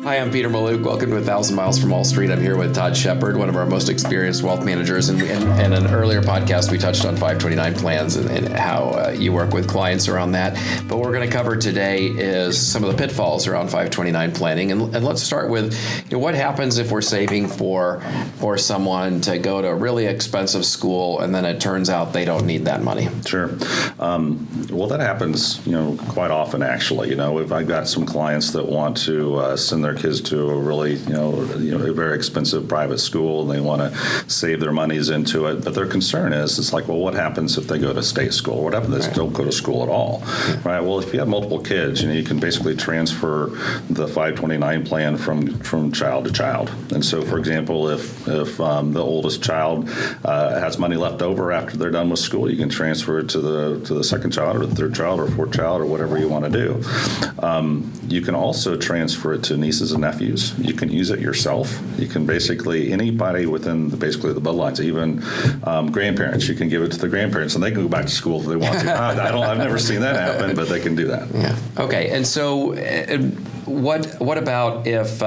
Hi, I'm Peter Mallouk. Welcome to 1,000 Miles from Wall Street. I'm here with Todd Shepherd, one of our most experienced wealth managers. And in an earlier podcast, we touched on 529 plans and how you work with clients around that. But what we're going to cover today is some of the pitfalls around 529 planning. And let's start with what happens if we're saving for someone to go to a really expensive school and then it turns out they don't need that money. Sure. Well, that happens, quite often, actually. I've got some clients that want to send their kids to a really, a very expensive private school, and they want to save their monies into it. But their concern is, it's like, well, what happens if they go to state school? What happens if they don't go to school at all? Right. Well, if you have multiple kids, you can basically transfer the 529 plan from child to child. And so, for example, if the oldest child has money left over after they're done with school, you can transfer it to the second child or the third child or fourth child or whatever you want to do. You can also transfer it to nieces and nephews. You can use it yourself. You can basically, anybody within the bloodlines, even grandparents, you can give it to the grandparents and they can go back to school if they want to. I've never seen that happen, but they can do that. Yeah. Okay. And so what about if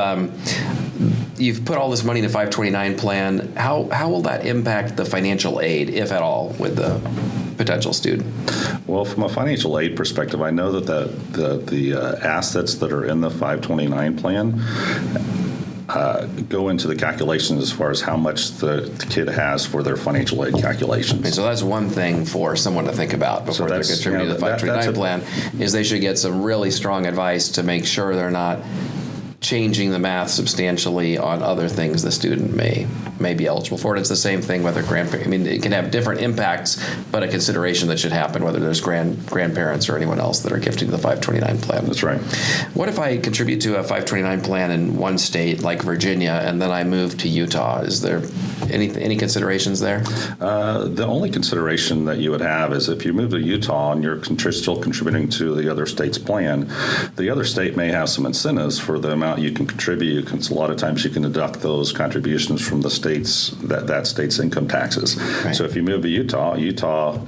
you've put all this money in a 529 plan, how will that impact the financial aid, if at all, with the potential student? Well, from a financial aid perspective, I know that the assets that are in the 529 plan go into the calculations as far as how much the kid has for their financial aid calculations. And so that's one thing for someone to think about before they're contributing to the 529 plan, is they should get some really strong advice to make sure they're not changing the math substantially on other things the student may be eligible for. And it's the same thing whether grandparents. I mean, it can have different impacts, but a consideration that should happen whether there's grandparents or anyone else that are gifting to the 529 plan. That's right. What if I contribute to a 529 plan in one state like Virginia and then I move to Utah? Is there any considerations there? The only consideration that you would have is if you move to Utah and you're still contributing to the other state's plan, the other state may have some incentives for the amount you can contribute, because a lot of times you can deduct those contributions from the state's that state's income taxes. Right. So if you move to Utah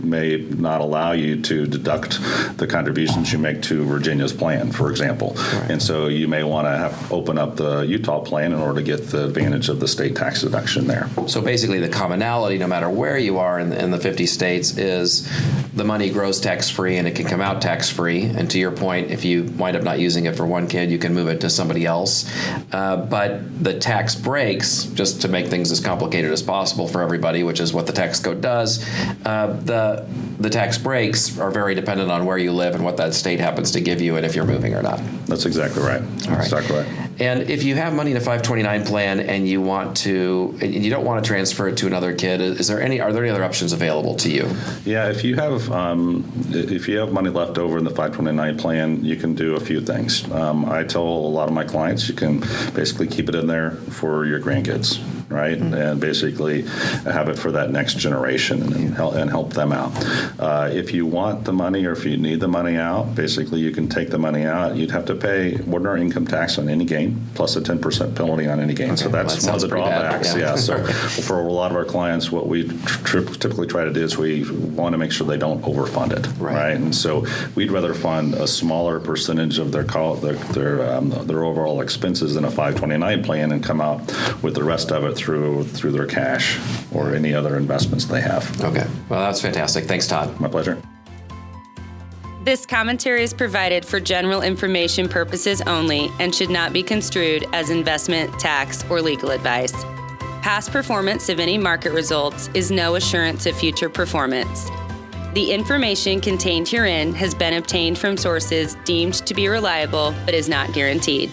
may not allow you to deduct the contributions you make to Virginia's plan, for example. Right. And so you may want to open up the Utah plan in order to get the advantage of the state tax deduction there. So basically the commonality, no matter where you are in the 50 states, is the money grows tax-free and it can come out tax-free. And to your point, if you wind up not using it for one kid, you can move it to somebody else. But the tax breaks, just to make things as complicated as possible for everybody, which is what the tax code does, the tax breaks are very dependent on where you live and what that state happens to give you and if you're moving or not. That's exactly right. All right. Exactly right. And if you have money in a 529 plan and you don't want to transfer it to another kid, are there any other options available to you? Yeah, if you have money left over in the 529 plan, you can do a few things. I tell a lot of my clients you can basically keep it in there for your grandkids, right? Mm-hmm. And basically have it for that next generation and help them out. If you want the money or if you need the money out, basically you can take the money out. You'd have to pay ordinary income tax on any gain plus a 10% penalty on any gain. Okay. So that's one of the drawbacks. Yeah. So for a lot of our clients, what we typically try to do is we want to make sure they don't overfund it, right? And so we'd rather fund a smaller percentage of their overall expenses in a 529 plan and come out with the rest of it through their cash or any other investments they have. Okay. Well, that's fantastic. Thanks, Todd. My pleasure. This commentary is provided for general information purposes only and should not be construed as investment, tax, or legal advice. Past performance of any market results is no assurance of future performance. The information contained herein has been obtained from sources deemed to be reliable but is not guaranteed.